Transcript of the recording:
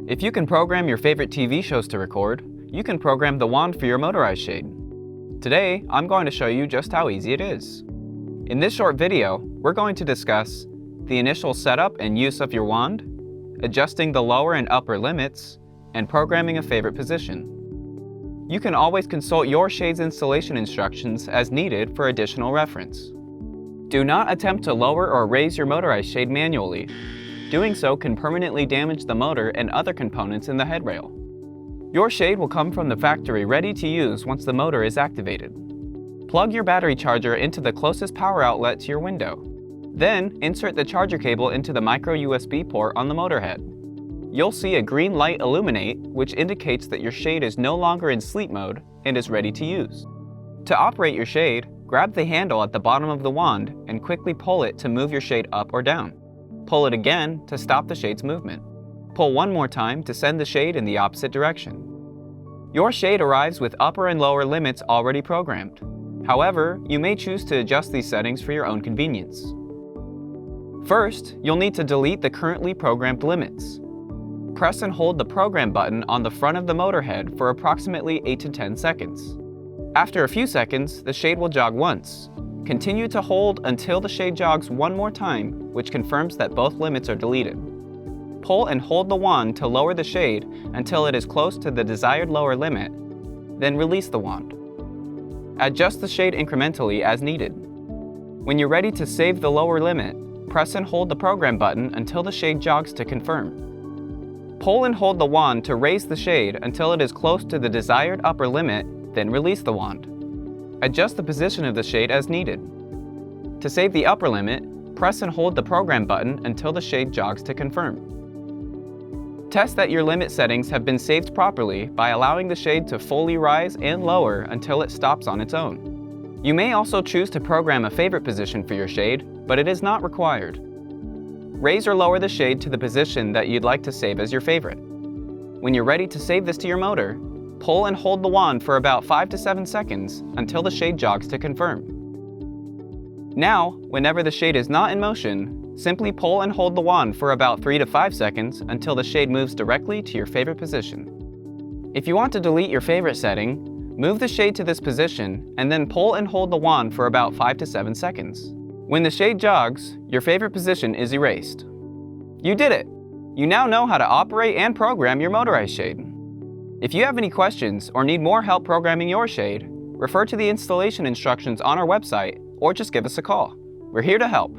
If you can program your favorite TV shows to record, you can program the wand for your motorized shade. Today, I'm going to show you just how easy it is. In this short video, we're going to discuss the initial setup and use of your wand, adjusting the lower and upper limits, and programming a favorite position. You can always consult your shade's installation instructions as needed for additional reference. Do not attempt to lower or raise your motorized shade manually. Doing so can permanently damage the motor and other components in the headrail. Your shade will come from the factory ready to use once the motor is activated. Plug your battery charger into the closest power outlet to your window. Then, insert the charger cable into the micro USB port on the motor head. You'll see a green light illuminate, which indicates that your shade is no longer in sleep mode and is ready to use. To operate your shade, grab the handle at the bottom of the wand and quickly pull it to move your shade up or down. Pull it again to stop the shade's movement. Pull one more time to send the shade in the opposite direction. Your shade arrives with upper and lower limits already programmed. However, you may choose to adjust these settings for your own convenience. First, you'll need to delete the currently programmed limits. Press and hold the program button on the front of the motor head for approximately 8 to 10 seconds. After a few seconds, the shade will jog once. Continue to hold until the shade jogs one more time, which confirms that both limits are deleted. Pull and hold the wand to lower the shade until it is close to the desired lower limit, then release the wand. Adjust the shade incrementally as needed. When you're ready to save the lower limit, press and hold the program button until the shade jogs to confirm. Pull and hold the wand to raise the shade until it is close to the desired upper limit, then release the wand. Adjust the position of the shade as needed. To save the upper limit, press and hold the program button until the shade jogs to confirm. Test that your limit settings have been saved properly by allowing the shade to fully rise and lower until it stops on its own. You may also choose to program a favorite position for your shade, but it is not required. Raise or lower the shade to the position that you'd like to save as your favorite. When you're ready to save this to your motor, pull and hold the wand for about 5 to 7 seconds until the shade jogs to confirm. Now, whenever the shade is not in motion, simply pull and hold the wand for about 3 to 5 seconds until the shade moves directly to your favorite position. If you want to delete your favorite setting, move the shade to this position and then pull and hold the wand for about 5 to 7 seconds. When the shade jogs, your favorite position is erased. You did it! You now know how to operate and program your motorized shade. If you have any questions or need more help programming your shade, refer to the installation instructions on our website or just give us a call. We're here to help.